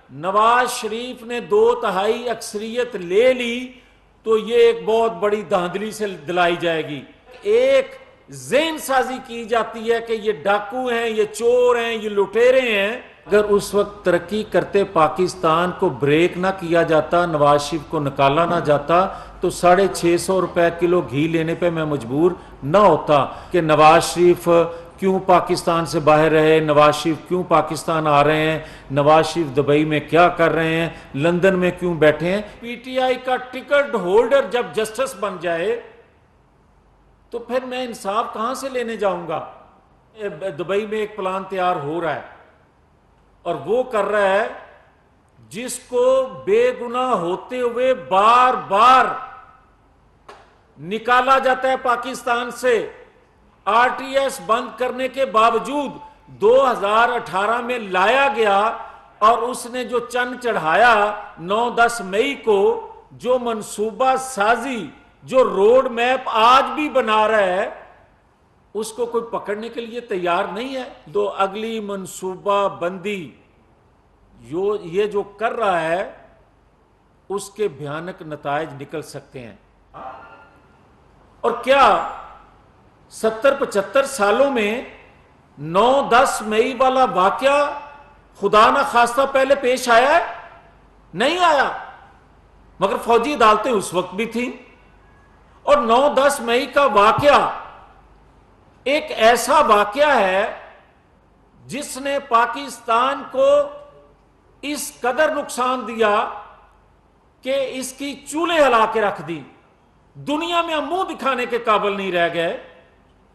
نواز شریف نے 2/3 اکثریت لے لی تو یہ ایک بہت بڑی دھاندلی سے دلائی جائے گی. ایک ذہن سازی کی جاتی ہے کہ یہ ڈاکو ہیں، یہ چور ہیں، یہ لٹیرے ہیں. اگر اس وقت ترقی کرتے پاکستان کو بریک نہ کیا جاتا، نواز شریف کو نکالا نہ جاتا، تو 650 روپے کلو گھی لینے پہ میں مجبور نہ ہوتا کہ نواز شریف کیوں پاکستان سے باہر رہے، نواز شریف کیوں پاکستان آ رہے ہیں، نواز شریف دبئی میں کیا کر رہے ہیں، لندن میں کیوں بیٹھے ہیں. پی ٹی آئی کا ٹکٹ ہولڈر جب جسٹس بن جائے تو پھر میں انصاف کہاں سے لینے جاؤں گا؟ دبئی میں ایک پلان تیار ہو رہا ہے اور وہ کر رہا ہے جس کو بے گناہ ہوتے ہوئے بار بار نکالا جاتا ہے پاکستان سے. آر ٹی ایس بند کرنے کے باوجود 2018 میں لایا گیا اور اس نے جو چن چڑھایا 9-10 مئی کو، جو منصوبہ سازی، جو روڈ میپ آج بھی بنا رہا ہے، اس کو کوئی پکڑنے کے لیے تیار نہیں ہے. تو اگلی منصوبہ بندی یہ جو کر رہا ہے اس کے بھیانک نتائج نکل سکتے ہیں. اور کیا 70-75 سالوں میں 9-10 مئی والا واقعہ خدا نہ خواستہ پہلے پیش آیا ہے؟ نہیں آیا. مگر فوجی عدالتیں اس وقت بھی تھیں. اور 9-10 مئی کا واقعہ ایک ایسا واقعہ ہے جس نے پاکستان کو اس قدر نقصان دیا کہ اس کی چولہے ہلا کے رکھ دی. دنیا میں ہم منہ دکھانے کے قابل نہیں رہ گئے.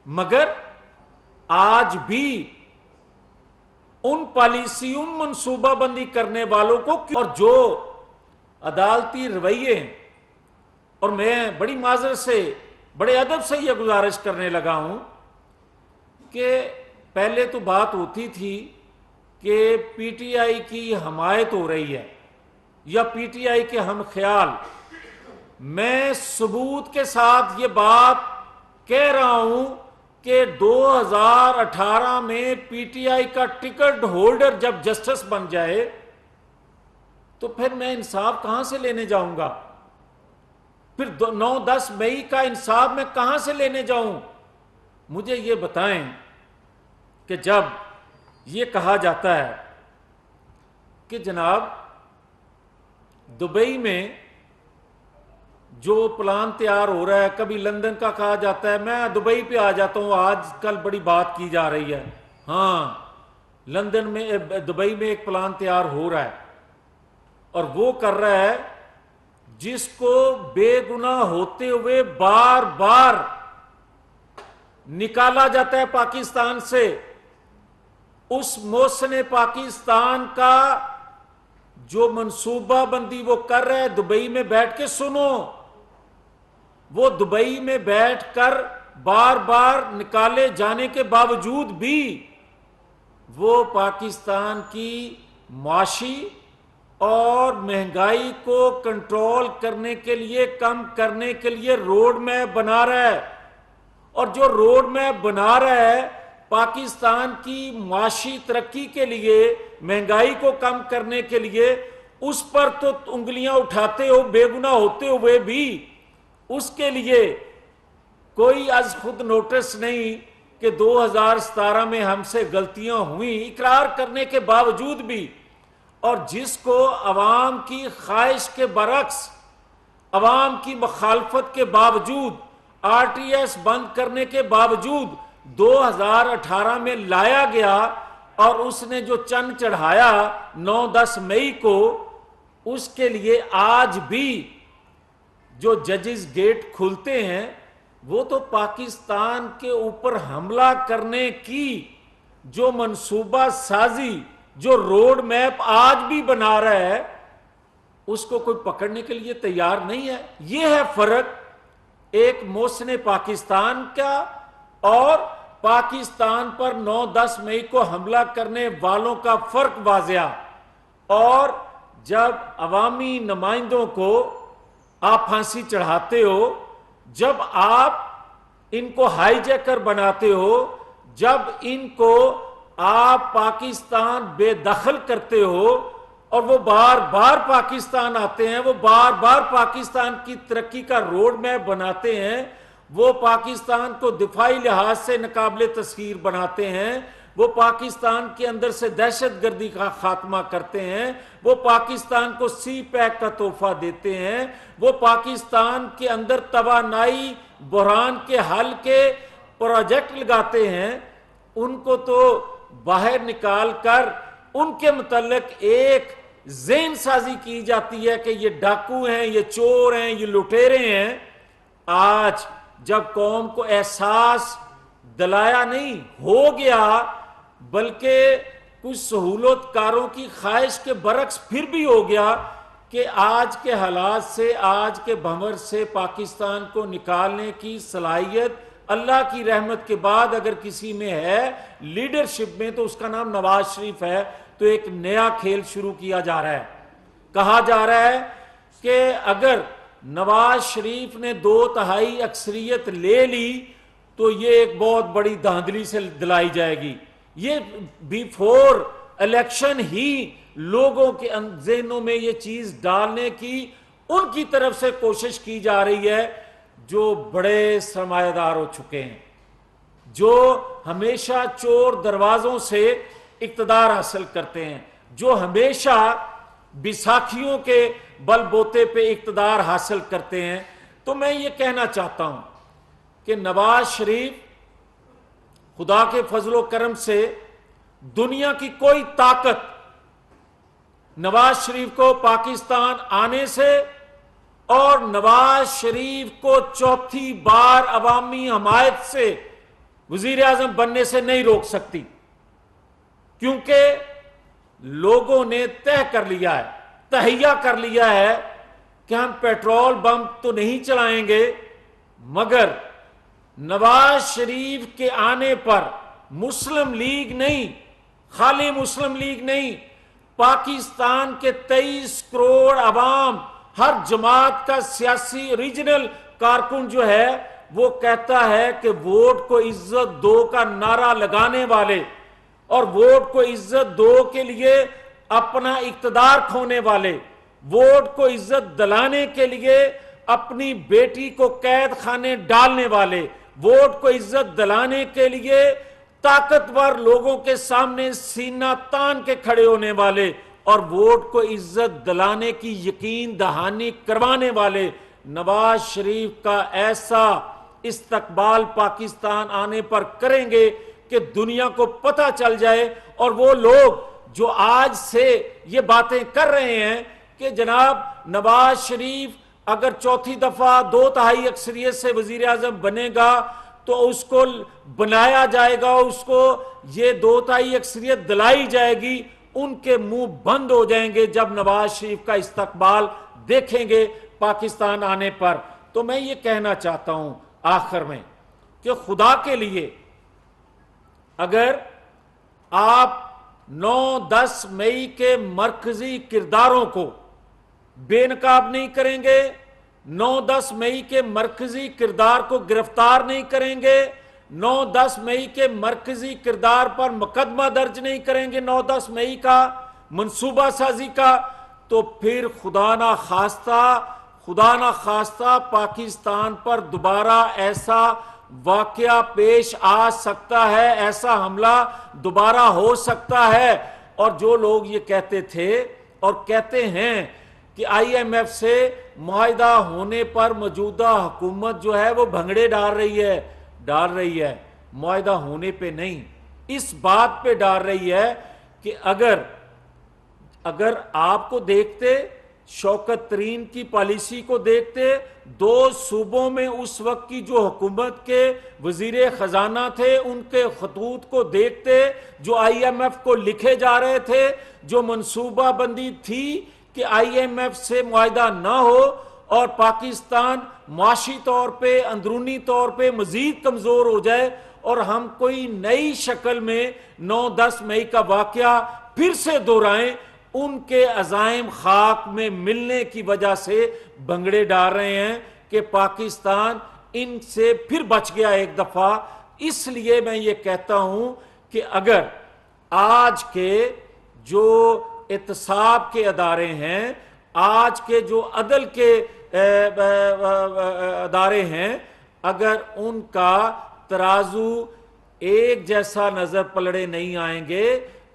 مگر آج بھی ان پالیسی، ان منصوبہ بندی کرنے والوں کو اور جو عدالتی رویے، اور میں بڑی معذرت سے، بڑے ادب سے یہ گزارش کرنے لگا ہوں کہ پہلے تو بات ہوتی تھی کہ پی ٹی آئی کی حمایت ہو رہی ہے یا پی ٹی آئی کے ہم خیال. میں ثبوت کے ساتھ یہ بات کہہ رہا ہوں کہ 2018 میں پی ٹی آئی کا ٹکٹ ہولڈر جب جسٹس بن جائے تو پھر میں انصاف کہاں سے لینے جاؤں گا؟ پھر 9-10 مئی کا انصاف میں کہاں سے لینے جاؤں؟ مجھے یہ بتائیں کہ جب یہ کہا جاتا ہے کہ جناب دبئی میں جو پلان تیار ہو رہا ہے، کبھی لندن کا کہا جاتا ہے، میں دبئی پہ آ جاتا ہوں، آج کل بڑی بات کی جا رہی ہے، ہاں لندن میں، دبئی میں ایک پلان تیار ہو رہا ہے اور وہ کر رہا ہے جس کو بے گناہ ہوتے ہوئے بار بار نکالا جاتا ہے پاکستان سے. اس محسن پاکستان کا جو منصوبہ بندی وہ کر رہے ہیں، دبئی میں بیٹھ کے سنو، وہ دبئی میں بیٹھ کر بار بار نکالے جانے کے باوجود بھی وہ پاکستان کی معاشی اور مہنگائی کو کنٹرول کرنے کے لیے، کم کرنے کے لیے روڈ میپ بنا رہا ہے. اور جو روڈ میپ بنا رہا ہے پاکستان کی معاشی ترقی کے لیے، مہنگائی کو کم کرنے کے لیے، اس پر تو انگلیاں اٹھاتے ہو بے گناہ ہوتے ہوئے بھی اس کے لیے کوئی از خود نوٹس نہیں کہ 2017 میں ہم سے غلطیاں ہوئیں، اقرار کرنے کے باوجود بھی. اور جس کو عوام کی خواہش کے برعکس، عوام کی مخالفت کے باوجود، آر ٹی ایس بند کرنے کے باوجود 2018 میں لایا گیا اور اس نے جو چن چڑھایا 9-10 مئی کو، اس کے لیے آج بھی جو ججز گیٹ کھلتے ہیں وہ تو پاکستان کے اوپر حملہ کرنے کی جو منصوبہ سازی، جو روڈ میپ آج بھی بنا رہا ہے، اس کو کوئی پکڑنے کے لیے تیار نہیں ہے. یہ ہے فرق ایک محسن پاکستان کا اور پاکستان پر 9-10 مئی کو حملہ کرنے والوں کا فرق واضح. اور جب عوامی نمائندوں کو آپ پھانسی چڑھاتے ہو، جب آپ ان کو ہائی جیکر بناتے ہو، جب ان کو آپ پاکستان بے دخل کرتے ہو، اور وہ بار بار پاکستان آتے ہیں، وہ بار بار پاکستان کی ترقی کا روڈ میپ بناتے ہیں، وہ پاکستان کو دفاعی لحاظ سے ناقابل تسخیر بناتے ہیں، وہ پاکستان کے اندر سے دہشت گردی کا خاتمہ کرتے ہیں، وہ پاکستان کو سی پیک کا تحفہ دیتے ہیں، وہ پاکستان کے اندر توانائی بحران کے حل کے پروجیکٹ لگاتے ہیں، ان کو تو باہر نکال کر ان کے متعلق ایک ذہن سازی کی جاتی ہے کہ یہ ڈاکو ہیں، یہ چور ہیں، یہ لٹیرے ہیں۔ آج جب قوم کو احساس دلایا نہیں ہو گیا، بلکہ کچھ سہولت کاروں کی خواہش کے برعکس پھر بھی ہو گیا کہ آج کے حالات سے، آج کے بھنور سے پاکستان کو نکالنے کی صلاحیت اللہ کی رحمت کے بعد اگر کسی میں ہے لیڈرشپ میں، تو اس کا نام نواز شریف ہے۔ تو ایک نیا کھیل شروع کیا جا رہا ہے، کہا جا رہا ہے کہ اگر نواز شریف نے 2/3 اکثریت لے لی تو یہ ایک بہت بڑی دھاندلی سے دلائی جائے گی۔ یہ بیفور الیکشن ہی لوگوں کے ذہنوں میں یہ چیز ڈالنے کی ان کی طرف سے کوشش کی جا رہی ہے جو بڑے سرمایہ دار ہو چکے ہیں، جو ہمیشہ چور دروازوں سے اقتدار حاصل کرتے ہیں، جو ہمیشہ بیساکھیوں کے بل بوتے پہ اقتدار حاصل کرتے ہیں۔ تو میں یہ کہنا چاہتا ہوں کہ نواز شریف خدا کے فضل و کرم سے دنیا کی کوئی طاقت نواز شریف کو پاکستان آنے سے اور نواز شریف کو چوتھی بار عوامی حمایت سے وزیر اعظم بننے سے نہیں روک سکتی، کیونکہ لوگوں نے طے کر لیا ہے، تہیہ کر لیا ہے کہ ہم پیٹرول بم تو نہیں چلائیں گے، مگر نواز شریف کے آنے پر مسلم لیگ نہیں، خالی مسلم لیگ نہیں، پاکستان کے 23 کروڑ عوام، ہر جماعت کا سیاسی ریجنل کارکن جو ہے وہ کہتا ہے کہ ووٹ کو عزت دو کا نعرہ لگانے والے اور ووٹ کو عزت دو کے لیے اپنا اقتدار کھونے والے، ووٹ کو عزت دلانے کے لیے اپنی بیٹی کو قید خانے ڈالنے والے، ووٹ کو عزت دلانے کے لیے طاقتور لوگوں کے سامنے سینہ تان کے کھڑے ہونے والے اور ووٹ کو عزت دلانے کی یقین دہانی کروانے والے نواز شریف کا ایسا استقبال پاکستان آنے پر کریں گے کہ دنیا کو پتہ چل جائے، اور وہ لوگ جو آج سے یہ باتیں کر رہے ہیں کہ جناب نواز شریف اگر چوتھی دفعہ 2/3 اکثریت سے وزیر اعظم بنے گا تو اس کو بنایا جائے گا، اس کو یہ 2/3 اکثریت دلائی جائے گی، ان کے منہ بند ہو جائیں گے جب نواز شریف کا استقبال دیکھیں گے پاکستان آنے پر۔ تو میں یہ کہنا چاہتا ہوں آخر میں کہ خدا کے لیے اگر آپ 9-10 مئی کے مرکزی کرداروں کو بے نقاب نہیں کریں گے، 9-10 مئی کے مرکزی کردار کو گرفتار نہیں کریں گے، 9-10 مئی کے مرکزی کردار پر مقدمہ درج نہیں کریں گے، 9-10 مئی کا منصوبہ سازی کا، تو پھر خدا نہ خواستہ پاکستان پر دوبارہ ایسا واقعہ پیش آ سکتا ہے، ایسا حملہ دوبارہ ہو سکتا ہے۔ اور جو لوگ یہ کہتے تھے اور کہتے ہیں کہ آئی ایم ایف سے معاہدہ ہونے پر موجودہ حکومت جو ہے وہ بھنگڑے ڈال رہی ہے، معاہدہ ہونے پہ نہیں، اس بات پہ ڈال رہی ہے کہ اگر آپ کو دیکھتے، شوکت ترین کی پالیسی کو دیکھتے، 2 صوبوں میں اس وقت کی جو حکومت کے وزیر خزانہ تھے ان کے خطوط کو دیکھتے جو آئی ایم ایف کو لکھے جا رہے تھے، جو منصوبہ بندی تھی کہ آئی ایم ایف سے معاہدہ نہ ہو اور پاکستان معاشی طور پہ، اندرونی طور پہ مزید کمزور ہو جائے اور ہم کوئی نئی شکل میں 9-10 مئی کا واقعہ پھر سے دہرائیں، ان کے عزائم خاک میں ملنے کی وجہ سے بھنگڑے ڈال رہے ہیں کہ پاکستان ان سے پھر بچ گیا ایک دفعہ۔ اس لیے میں یہ کہتا ہوں کہ اگر آج کے جو احتساب کے ادارے ہیں، آج کے جو عدل کے ادارے ہیں، اگر ان کا ترازو ایک جیسا نظر پلڑے نہیں آئیں گے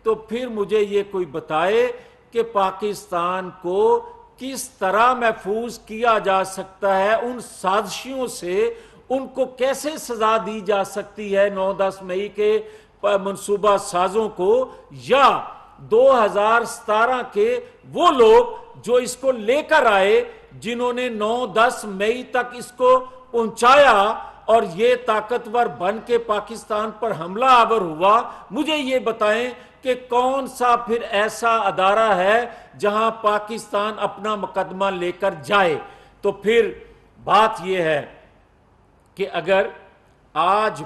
تو پھر مجھے یہ کوئی بتائے کہ پاکستان کو کس طرح محفوظ کیا جا سکتا ہے ان سازشوں سے، ان کو کیسے سزا دی جا سکتی ہے 9-10 مئی کے منصوبہ سازوں کو، یا 2017 کے وہ لوگ جو اس کو لے کر آئے، جنہوں نے 9-10 مئی تک اس کو پہنچایا اور یہ طاقتور بن کے پاکستان پر حملہ آور ہوا۔ مجھے یہ بتائیں کہ کون سا پھر ایسا ادارہ ہے جہاں پاکستان اپنا مقدمہ لے کر جائے؟ تو پھر بات یہ ہے کہ اگر آج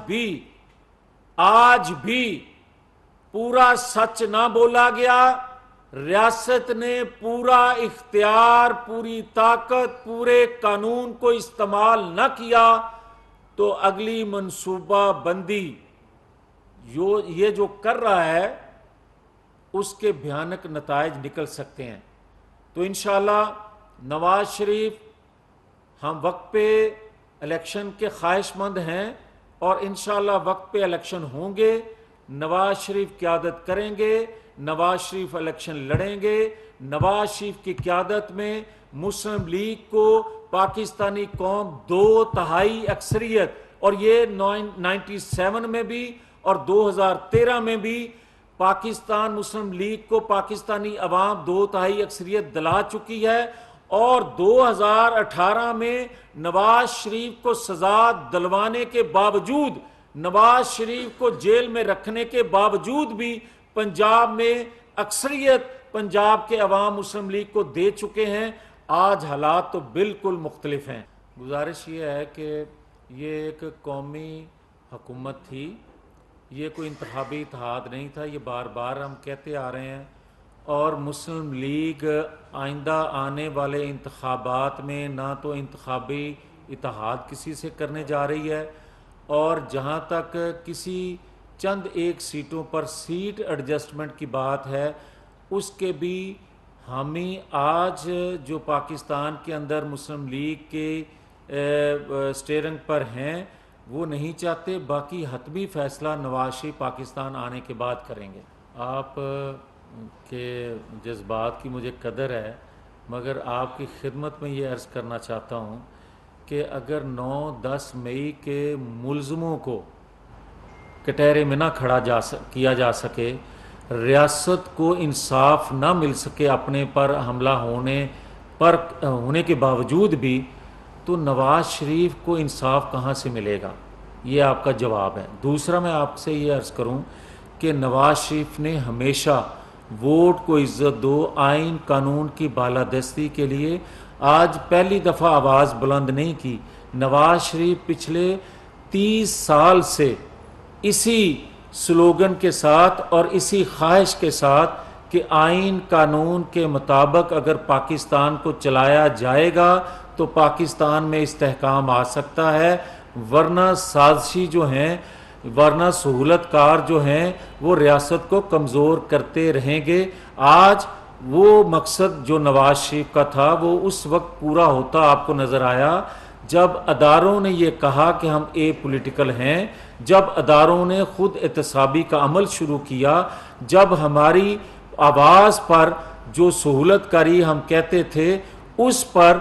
بھی پورا سچ نہ بولا گیا، ریاست نے پورا اختیار، پوری طاقت، پورے قانون کو استعمال نہ کیا، تو اگلی منصوبہ بندی یہ جو کر رہا ہے اس کے بھیانک نتائج نکل سکتے ہیں۔ تو انشاءاللہ نواز شریف، ہم وقت پہ الیکشن کے خواہش مند ہیں اور انشاءاللہ وقت پہ الیکشن ہوں گے، نواز شریف قیادت کریں گے، نواز شریف الیکشن لڑیں گے، نواز شریف کی قیادت میں مسلم لیگ کو پاکستانی قوم 2/3 اکثریت، اور یہ 97 میں بھی اور 2013 میں بھی پاکستان مسلم لیگ کو پاکستانی عوام 2/3 اکثریت دلا چکی ہے، اور 2018 میں نواز شریف کو سزا دلوانے کے باوجود، نواز شریف کو جیل میں رکھنے کے باوجود بھی پنجاب میں اکثریت پنجاب کے عوام مسلم لیگ کو دے چکے ہیں۔ آج حالات تو بالکل مختلف ہیں۔ گزارش یہ ہے کہ یہ ایک قومی حکومت تھی، یہ کوئی انتخابی اتحاد نہیں تھا، یہ بار بار ہم کہتے آ رہے ہیں، اور مسلم لیگ آئندہ آنے والے انتخابات میں نہ تو انتخابی اتحاد کسی سے کرنے جا رہی ہے، اور جہاں تک کسی چند ایک سیٹوں پر سیٹ ایڈجسٹمنٹ کی بات ہے، اس کے بھی حامی آج جو پاکستان کے اندر مسلم لیگ کے اسٹیئرنگ پر ہیں وہ نہیں چاہتے۔ باقی حتمی فیصلہ نواز شریف پاکستان آنے کے بعد کریں گے۔ آپ کے جذبات کی مجھے قدر ہے، مگر آپ کی خدمت میں یہ عرض کرنا چاہتا ہوں کہ اگر 9-10 مئی کے ملزموں کو کٹہرے میں نہ کھڑا کیا جا سکے، ریاست کو انصاف نہ مل سکے اپنے پر حملہ ہونے کے باوجود بھی، تو نواز شریف کو انصاف کہاں سے ملے گا؟ یہ آپ کا جواب ہے۔ دوسرا میں آپ سے یہ عرض کروں کہ نواز شریف نے ہمیشہ ووٹ کو عزت دو، آئین قانون کی بالادستی کے لیے آج پہلی دفعہ آواز بلند نہیں کی۔ نواز شریف پچھلے 30 سال سے اسی سلوگن کے ساتھ اور اسی خواہش کے ساتھ کہ آئین قانون کے مطابق اگر پاکستان کو چلایا جائے گا تو پاکستان میں استحکام آ سکتا ہے، ورنہ سازشی جو ہیں، ورنہ سہولت کار جو ہیں وہ ریاست کو کمزور کرتے رہیں گے۔ آج وہ مقصد جو نواز شریف کا تھا وہ اس وقت پورا ہوتا آپ کو نظر آیا جب اداروں نے یہ کہا کہ ہم اے پولیٹیکل ہیں، جب اداروں نے خود احتسابی کا عمل شروع کیا، جب ہماری آواز پر جو سہولت کاری ہم کہتے تھے اس پر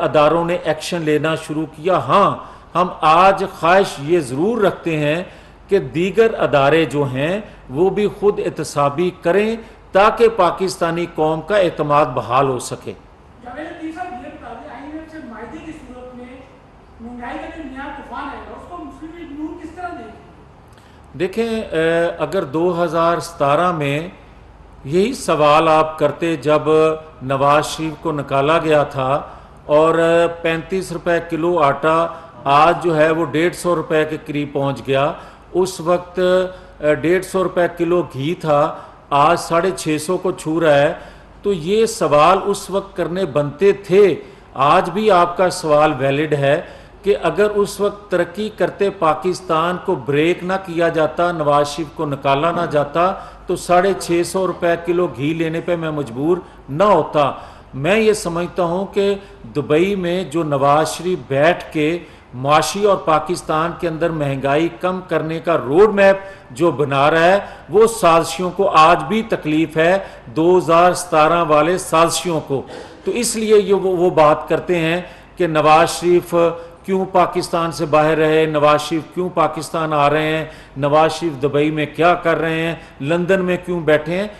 اداروں نے ایکشن لینا شروع کیا۔ ہاں، ہم آج خواہش یہ ضرور رکھتے ہیں کہ دیگر ادارے جو ہیں وہ بھی خود احتسابی کریں تاکہ پاکستانی قوم کا اعتماد بحال ہو سکے۔ دیکھیں، اگر 2017 میں یہی سوال آپ کرتے جب نواز شریف کو نکالا گیا تھا اور 35 روپے کلو آٹا آج جو ہے وہ 150 روپے کے قریب پہنچ گیا، اس وقت 150 روپے کلو گھی تھا، آج 650 کو چھو رہا ہے، تو یہ سوال اس وقت کرنے بنتے تھے۔ آج بھی آپ کا سوال ویلڈ ہے کہ اگر اس وقت ترقی کرتے پاکستان کو بریک نہ کیا جاتا، نواز شریف کو نکالا نہ جاتا، تو 650 روپے کلو گھی لینے پہ میں مجبور نہ ہوتا۔ میں یہ سمجھتا ہوں کہ دبئی میں جو نواز شریف بیٹھ کے معاشی اور پاکستان کے اندر مہنگائی کم کرنے کا روڈ میپ جو بنا رہا ہے، وہ سازشیوں کو آج بھی تکلیف ہے، 2017 والے سازشیوں کو۔ تو اس لیے یہ وہ بات کرتے ہیں کہ نواز شریف کیوں پاکستان سے باہر رہے، نواز شریف کیوں پاکستان آ رہے ہیں، نواز شریف دبئی میں کیا کر رہے ہیں، لندن میں کیوں بیٹھے ہیں۔